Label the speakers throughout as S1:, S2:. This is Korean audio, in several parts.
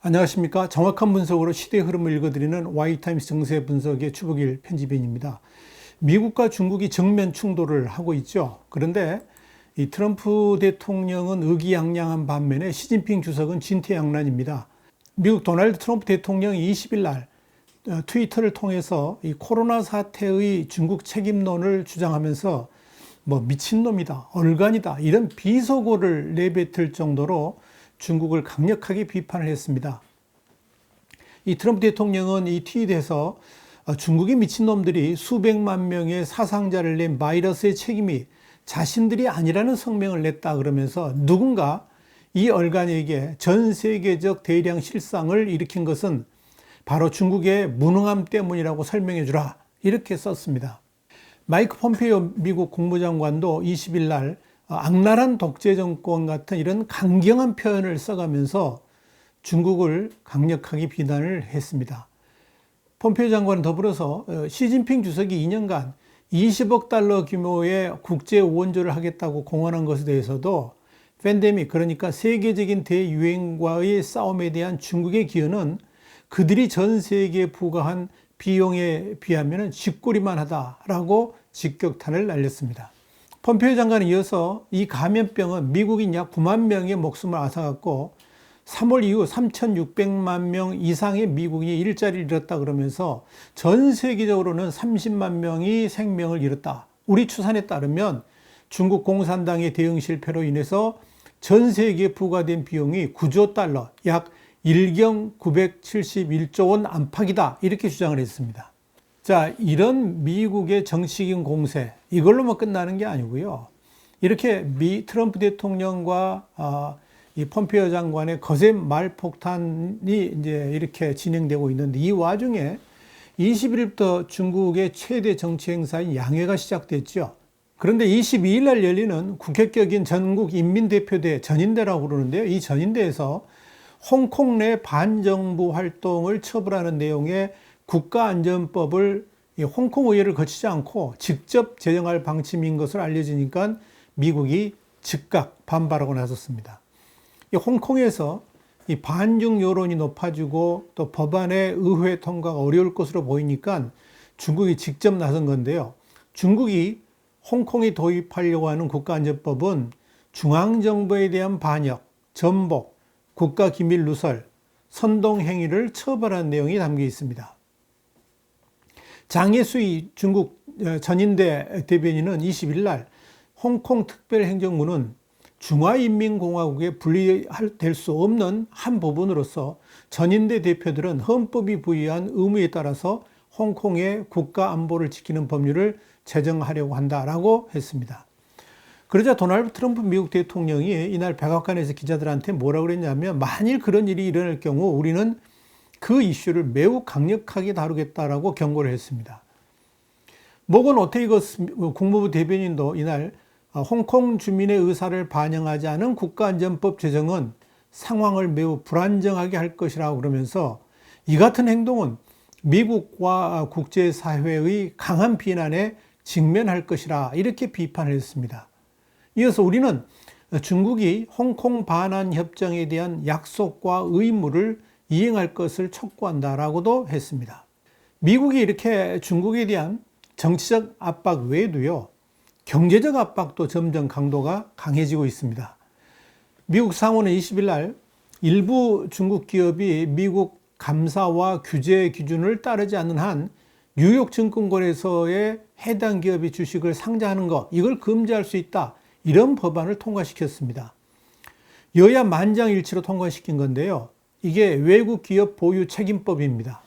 S1: 안녕하십니까. 정확한 분석으로 시대 흐름을 읽어드리는 와이타임스 정세 분석의 추복일 편집인입니다. 미국과 중국이 정면 충돌을 하고 있죠. 그런데 이 트럼프 대통령은 의기양양한 반면에 시진핑 주석은 진퇴양난입니다. 미국 도널드 트럼프 대통령이 20일 날 트위터를 통해서 이 코로나 사태의 중국 책임론을 주장하면서 미친놈이다, 얼간이다 이런 비속어를 내뱉을 정도로 중국을 강력하게 비판을 했습니다. 이 트럼프 대통령은 이 트윗에서 중국의 미친놈들이 수백만 명의 사상자를 낸 바이러스의 책임이 자신들이 아니라는 성명을 냈다 그러면서 누군가 이 얼간에게 전 세계적 대량 실상을 일으킨 것은 바로 중국의 무능함 때문이라고 설명해 주라 이렇게 썼습니다. 마이크 폼페이오 미국 국무장관도 20일 날 악랄한 독재 정권 같은 이런 강경한 표현을 써가면서 중국을 강력하게 비난을 했습니다. 폼페이오 장관은 더불어서 시진핑 주석이 2년간 20억 달러 규모의 국제 원조를 하겠다고 공언한 것에 대해서도 팬데믹, 그러니까 세계적인 대유행과의 싸움에 대한 중국의 기여는 그들이 전 세계에 부과한 비용에 비하면 쥐꼬리만 하다라고 직격탄을 날렸습니다. 폼페이오 장관은 이어서 이 감염병은 미국인 약 9만 명의 목숨을 앗아갔고 3월 이후 3,600만 명 이상의 미국인이 일자리를 잃었다 그러면서 전 세계적으로는 30만 명이 생명을 잃었다. 우리 추산에 따르면 중국 공산당의 대응 실패로 인해서 전 세계에 부과된 비용이 9조 달러, 약 1경 971조 원 안팎이다. 이렇게 주장을 했습니다. 자, 이런 미국의 정치적인 공세, 이걸로만 끝나는 게 아니고요. 이렇게 트럼프 대통령과 이 폼페이오 장관의 거센 말폭탄이 이제 이렇게 진행되고 있는데 이 와중에 21일부터 중국의 최대 정치 행사인 양회가 시작됐죠. 그런데 22일 날 열리는 국회격인 전국인민대표대 전인대라고 부르는데요. 이 전인대에서 홍콩 내 반정부 활동을 처벌하는 내용의 국가안전법을 홍콩 의회를 거치지 않고 직접 제정할 방침인 것으로 알려지니까 미국이 즉각 반발하고 나섰습니다. 홍콩에서 이 반중 여론이 높아지고 또 법안의 의회 통과가 어려울 것으로 보이니까 중국이 직접 나선 건데요. 중국이 홍콩이 도입하려고 하는 국가안전법은 중앙정부에 대한 반역, 전복, 국가기밀 누설, 선동행위를 처벌하는 내용이 담겨 있습니다. 장예수이 중국 전인대 대변인은 20일 날 홍콩 특별행정부는 중화인민공화국에 분리될 수 없는 한 부분으로서 전인대 대표들은 헌법이 부여한 의무에 따라서 홍콩의 국가 안보를 지키는 법률을 제정하려고 한다라고 했습니다. 그러자 도널드 트럼프 미국 대통령이 이날 백악관에서 기자들한테 뭐라고 그랬냐면 만일 그런 일이 일어날 경우 우리는 그 이슈를 매우 강력하게 다루겠다라고 경고를 했습니다. 모건 오테이거스 국무부 대변인도 이날 홍콩 주민의 의사를 반영하지 않은 국가안전법 제정은 상황을 매우 불안정하게 할 것이라고 그러면서 이 같은 행동은 미국과 국제사회의 강한 비난에 직면할 것이라 이렇게 비판을 했습니다. 이어서 우리는 중국이 홍콩 반환 협정에 대한 약속과 의무를 이행할 것을 촉구한다라고도 했습니다. 미국이 이렇게 중국에 대한 정치적 압박 외에도요, 경제적 압박도 점점 강도가 강해지고 있습니다. 미국 상원은 20일 날 일부 중국 기업이 미국 감사와 규제 기준을 따르지 않는 한 뉴욕 증권거래소에 해당 기업의 주식을 상장하는 것, 이걸 금지할 수 있다. 이런 법안을 통과시켰습니다. 여야 만장일치로 통과시킨 건데요. 이게 외국 기업 보유 책임법입니다.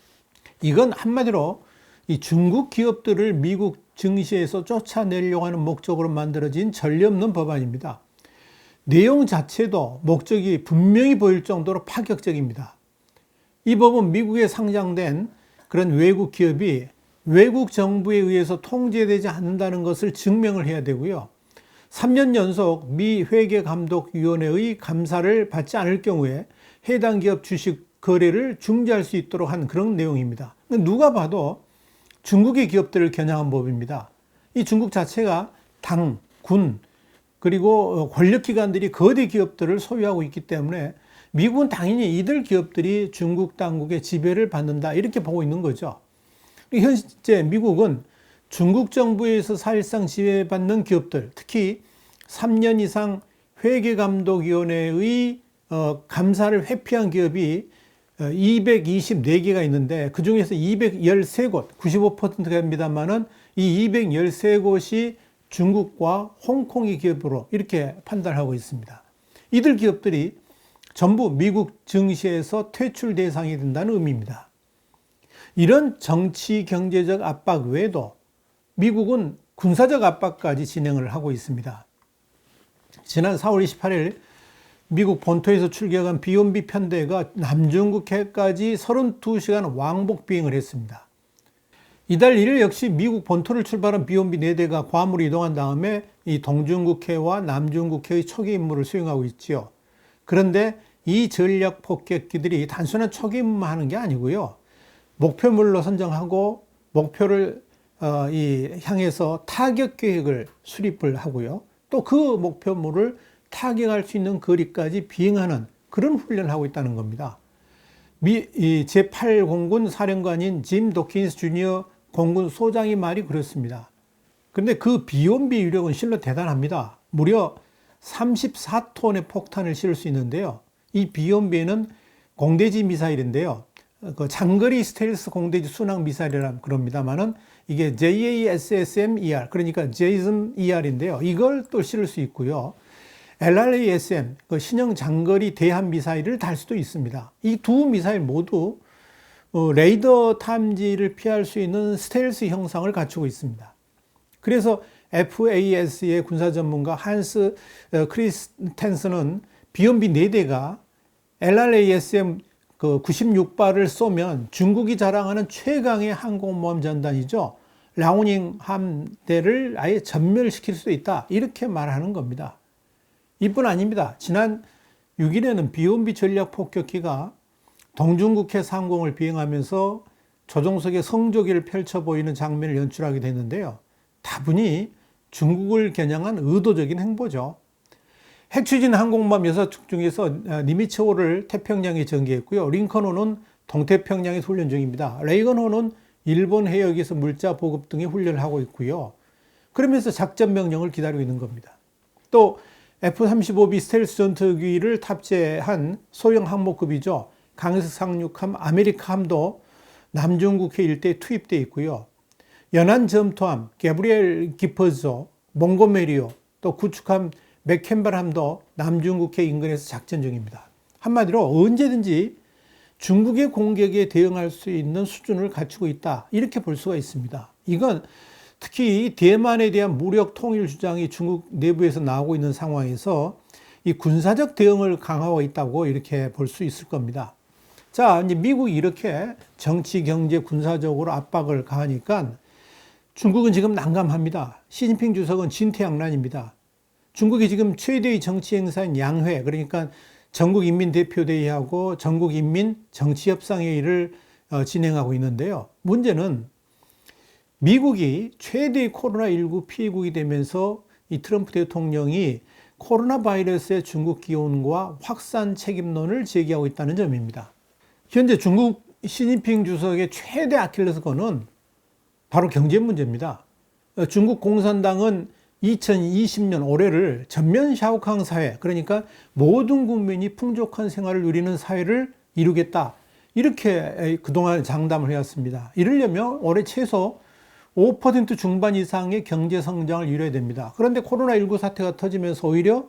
S1: 이건 한마디로 이 중국 기업들을 미국 증시에서 쫓아내려고 하는 목적으로 만들어진 전례 없는 법안입니다. 내용 자체도 목적이 분명히 보일 정도로 파격적입니다. 이 법은 미국에 상장된 그런 외국 기업이 외국 정부에 의해서 통제되지 않는다는 것을 증명을 해야 되고요. 3년 연속 미 회계감독위원회의 감사를 받지 않을 경우에 해당 기업 주식 거래를 중지할 수 있도록 한 그런 내용입니다. 누가 봐도 중국의 기업들을 겨냥한 법입니다. 이 중국 자체가 당, 군, 그리고 권력기관들이 거대 기업들을 소유하고 있기 때문에 미국은 당연히 이들 기업들이 중국 당국의 지배를 받는다 이렇게 보고 있는 거죠. 현재 미국은 중국 정부에서 사실상 지배받는 기업들, 특히 3년 이상 회계감독위원회의 감사를 회피한 기업이 224개가 있는데 그 중에서 213곳, 95%가 됩니다만은 이 213곳이 중국과 홍콩의 기업으로 이렇게 판단하고 있습니다. 이들 기업들이 전부 미국 증시에서 퇴출 대상이 된다는 의미입니다. 이런 정치 경제적 압박 외에도 미국은 군사적 압박까지 진행을 하고 있습니다. 지난 4월 28일 미국 본토에서 출격한 B1B 편대가 남중국해까지 32시간 왕복 비행을 했습니다. 이달 1일 역시 미국 본토를 출발한 B1B 4대가 괌으로 이동한 다음에 이 동중국해와 남중국해의 초기 임무를 수행하고 있지요. 그런데 이 전략 폭격기들이 단순한 초기 임무만 하는 게 아니고요. 목표물로 선정하고 목표를 향해서 타격 계획을 수립을 하고요. 또 그 목표물을 타격할 수 있는 거리까지 비행하는 그런 훈련을 하고 있다는 겁니다. 제8공군 사령관인 짐 도킨스 주니어 공군 소장이 말이 그렇습니다. 그런데 그 B1B 유력은 실로 대단합니다. 무려 34톤의 폭탄을 실을 수 있는데요. 이 B1B는 공대지 미사일인데요. 그 장거리 스텔스 공대지 순항 미사일이라고 그럽니다만은 이게 JASSM-ER, 그러니까 JASM-ER인데요. 이걸 또 실을 수 있고요. LRASM, 그 신형 장거리 대함 미사일을 달 수도 있습니다. 이 두 미사일 모두 레이더 탐지를 피할 수 있는 스텔스 형상을 갖추고 있습니다. 그래서 FAS의 군사 전문가 한스 크리스텐슨은 B1B 4대가 LRASM 96발을 쏘면 중국이 자랑하는 최강의 항공모함 전단이죠. 라오닝 함대를 아예 전멸시킬 수도 있다. 이렇게 말하는 겁니다. 이뿐 아닙니다. 지난 6일에는 B1B 전략 폭격기가 동중국해 상공을 비행하면서 조종석의 성조기를 펼쳐 보이는 장면을 연출하게 됐는데요. 다분히 중국을 겨냥한 의도적인 행보죠. 핵추진 항공모함 6척 중에서 니미츠호를 태평양에 전개했고요. 링컨호는 동태평양에 훈련 중입니다. 레이건호는 일본 해역에서 물자 보급 등의 훈련을 하고 있고요. 그러면서 작전 명령을 기다리고 있는 겁니다. 또 F-35B 스텔스 전투기를 탑재한 소형 항모급이죠. 강해석 상륙함 아메리카함도 남중국해 일대에 투입되어 있고요. 연안 점토함 게브리엘 기퍼조, 몽고메리오, 또 구축함 맥켄발함도 남중국해 인근에서 작전 중입니다. 한마디로 언제든지 중국의 공격에 대응할 수 있는 수준을 갖추고 있다. 이렇게 볼 수가 있습니다. 이건 특히 대만에 대한 무력 통일 주장이 중국 내부에서 나오고 있는 상황에서 이 군사적 대응을 강화하고 있다고 이렇게 볼 수 있을 겁니다. 자, 이제 미국이 이렇게 정치, 경제, 군사적으로 압박을 가하니까 중국은 지금 난감합니다. 시진핑 주석은 진퇴양난입니다. 중국이 지금 최대의 정치 행사인 양회, 그러니까 전국인민대표대회하고 전국인민정치협상회의를 진행하고 있는데요. 문제는 미국이 최대의 코로나19 피해국이 되면서 이 트럼프 대통령이 코로나 바이러스의 중국 기원과 확산 책임론을 제기하고 있다는 점입니다. 현재 중국 시진핑 주석의 최대 아킬레스건은 바로 경제 문제입니다. 중국 공산당은 2020년 올해를 전면 샤오캉 사회, 그러니까 모든 국민이 풍족한 생활을 누리는 사회를 이루겠다. 이렇게 그동안 장담을 해왔습니다. 이러려면 올해 최소 5% 중반 이상의 경제 성장을 이뤄야 됩니다. 그런데 코로나19 사태가 터지면서 오히려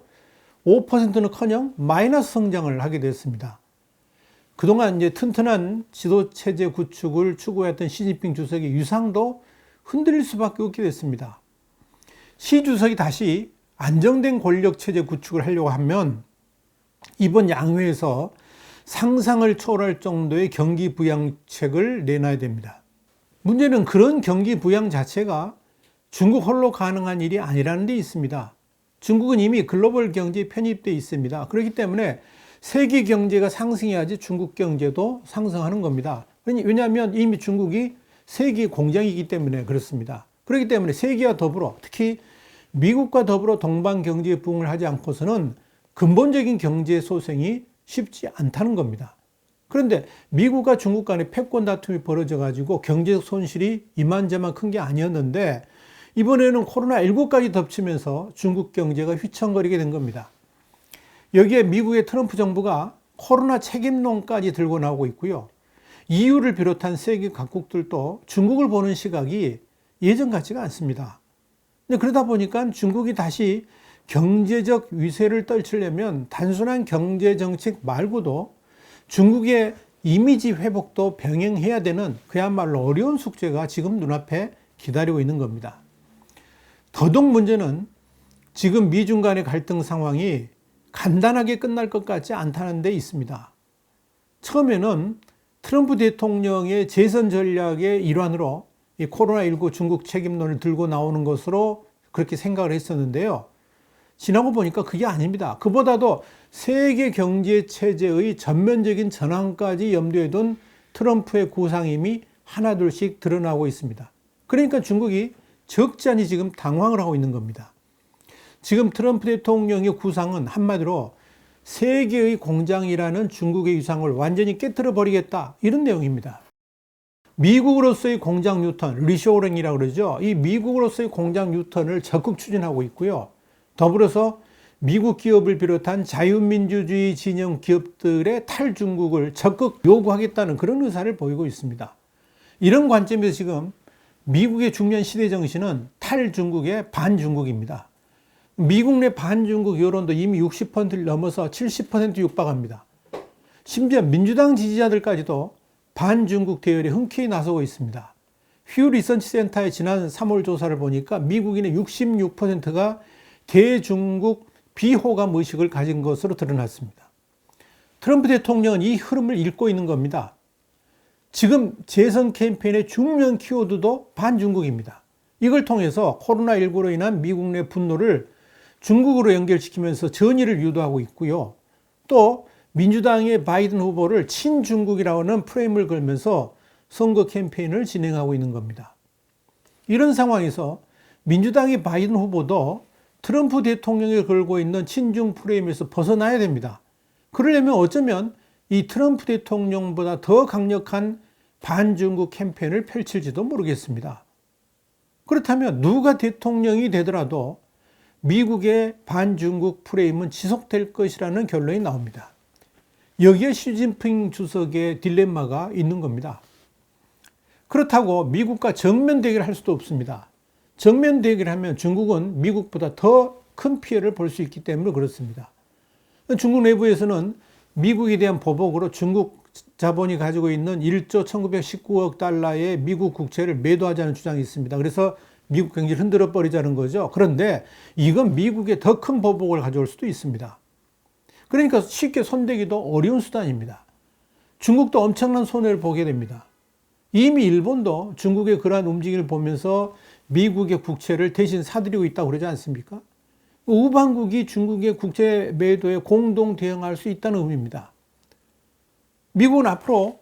S1: 5%는커녕 마이너스 성장을 하게 됐습니다. 그동안 이제 튼튼한 지도체제 구축을 추구했던 시진핑 주석의 유상도 흔들릴 수밖에 없게 됐습니다. 시 주석이 다시 안정된 권력체제 구축을 하려고 하면 이번 양회에서 상상을 초월할 정도의 경기 부양책을 내놔야 됩니다. 문제는 그런 경기 부양 자체가 중국 홀로 가능한 일이 아니라는 데 있습니다. 중국은 이미 글로벌 경제에 편입되어 있습니다. 그렇기 때문에 세계 경제가 상승해야지 중국 경제도 상승하는 겁니다. 왜냐하면 이미 중국이 세계 공장이기 때문에 그렇습니다. 그렇기 때문에 세계와 더불어 특히 미국과 더불어 동방 경제 부흥을 하지 않고서는 근본적인 경제 소생이 쉽지 않다는 겁니다. 그런데 미국과 중국 간의 패권 다툼이 벌어져 가지고 경제적 손실이 이만저만 큰 게 아니었는데 이번에는 코로나19까지 덮치면서 중국 경제가 휘청거리게 된 겁니다. 여기에 미국의 트럼프 정부가 코로나 책임론까지 들고 나오고 있고요. EU를 비롯한 세계 각국들도 중국을 보는 시각이 예전 같지가 않습니다. 근데 그러다 보니까 중국이 다시 경제적 위세를 떨치려면 단순한 경제 정책 말고도 중국의 이미지 회복도 병행해야 되는 그야말로 어려운 숙제가 지금 눈앞에 기다리고 있는 겁니다. 더더욱 문제는 지금 미중 간의 갈등 상황이 간단하게 끝날 것 같지 않다는 데 있습니다. 처음에는 트럼프 대통령의 재선 전략의 일환으로 이 코로나19 중국 책임론을 들고 나오는 것으로 그렇게 생각을 했었는데요. 지나고 보니까 그게 아닙니다. 그보다도 세계 경제 체제의 전면적인 전환까지 염두에 둔 트럼프의 구상임이 하나둘씩 드러나고 있습니다. 그러니까 중국이 적잖이 지금 당황을 하고 있는 겁니다. 지금 트럼프 대통령의 구상은 한마디로 세계의 공장이라는 중국의 위상을 완전히 깨트려 버리겠다, 이런 내용입니다. 미국으로서의 공장 뉴턴, 리쇼어링이라고 그러죠. 이 미국으로서의 공장 뉴턴을 적극 추진하고 있고요. 더불어서 미국 기업을 비롯한 자유민주주의 진영 기업들의 탈중국을 적극 요구하겠다는 그런 의사를 보이고 있습니다. 이런 관점에서 지금 미국의 중년 시대 정신은 탈중국의 반중국입니다. 미국 내 반중국 여론도 이미 60%를 넘어서 70% 육박합니다. 심지어 민주당 지지자들까지도 반중국 대열에 흔쾌히 나서고 있습니다. 휴 리서치 센터의 지난 3월 조사를 보니까 미국인의 66%가 대중국 비호감 의식을 가진 것으로 드러났습니다. 트럼프 대통령은 이 흐름을 읽고 있는 겁니다. 지금 재선 캠페인의 중요한 키워드도 반중국입니다. 이걸 통해서 코로나19로 인한 미국 내 분노를 중국으로 연결시키면서 전의를 유도하고 있고요. 또 민주당의 바이든 후보를 친중국이라고 하는 프레임을 걸면서 선거 캠페인을 진행하고 있는 겁니다. 이런 상황에서 민주당의 바이든 후보도 트럼프 대통령이 걸고 있는 친중 프레임에서 벗어나야 됩니다. 그러려면 어쩌면 이 트럼프 대통령보다 더 강력한 반중국 캠페인을 펼칠지도 모르겠습니다. 그렇다면 누가 대통령이 되더라도 미국의 반중국 프레임은 지속될 것이라는 결론이 나옵니다. 여기에 시진핑 주석의 딜레마가 있는 겁니다. 그렇다고 미국과 정면 대결을 할 수도 없습니다. 정면 대결을 하면 중국은 미국보다 더 큰 피해를 볼 수 있기 때문에 그렇습니다. 중국 내부에서는 미국에 대한 보복으로 중국 자본이 가지고 있는 1조 1919억 달러의 미국 국채를 매도하자는 주장이 있습니다. 그래서 미국 경제를 흔들어 버리자는 거죠. 그런데 이건 미국의 더 큰 보복을 가져올 수도 있습니다. 그러니까 쉽게 손대기도 어려운 수단입니다. 중국도 엄청난 손해를 보게 됩니다. 이미 일본도 중국의 그러한 움직임을 보면서 미국의 국채를 대신 사들이고 있다고 그러지 않습니까? 우방국이 중국의 국채 매도에 공동 대응할 수 있다는 의미입니다. 미국은 앞으로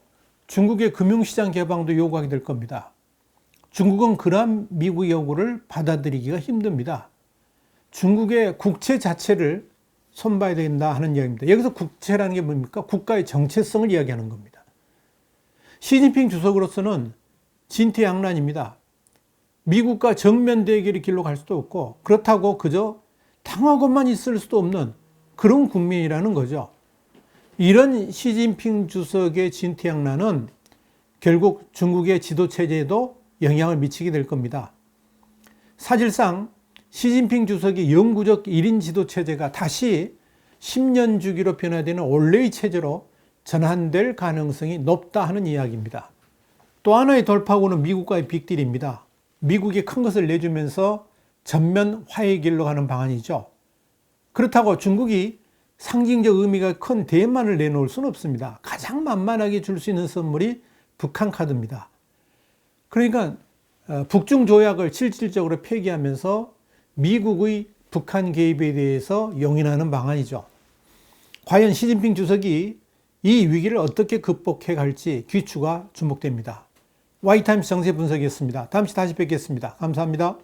S1: 중국의 금융시장 개방도 요구하게 될 겁니다. 중국은 그러한 미국의 요구를 받아들이기가 힘듭니다. 중국의 국채 자체를 손봐야 된다 하는 이야기입니다. 여기서 국채라는 게 뭡니까? 국가의 정체성을 이야기하는 겁니다. 시진핑 주석으로서는 진퇴양난입니다. 미국과 정면 대결의 길로 갈 수도 없고 그렇다고 그저 당하고만 있을 수도 없는 그런 국민이라는 거죠. 이런 시진핑 주석의 진퇴양난은 결국 중국의 지도체제에도 영향을 미치게 될 겁니다. 사실상 시진핑 주석의 영구적 1인 지도체제가 다시 10년 주기로 변화되는 원래의 체제로 전환될 가능성이 높다 하는 이야기입니다. 또 하나의 돌파구는 미국과의 빅딜입니다. 미국이 큰 것을 내주면서 전면 화해의 길로 가는 방안이죠. 그렇다고 중국이 상징적 의미가 큰 대만을 내놓을 수는 없습니다. 가장 만만하게 줄 수 있는 선물이 북한 카드입니다. 그러니까 북중 조약을 실질적으로 폐기하면서 미국의 북한 개입에 대해서 용인하는 방안이죠. 과연 시진핑 주석이 이 위기를 어떻게 극복해 갈지 귀추가 주목됩니다. 와이타임스 정세 분석이었습니다. 다음 시간에 다시 뵙겠습니다. 감사합니다.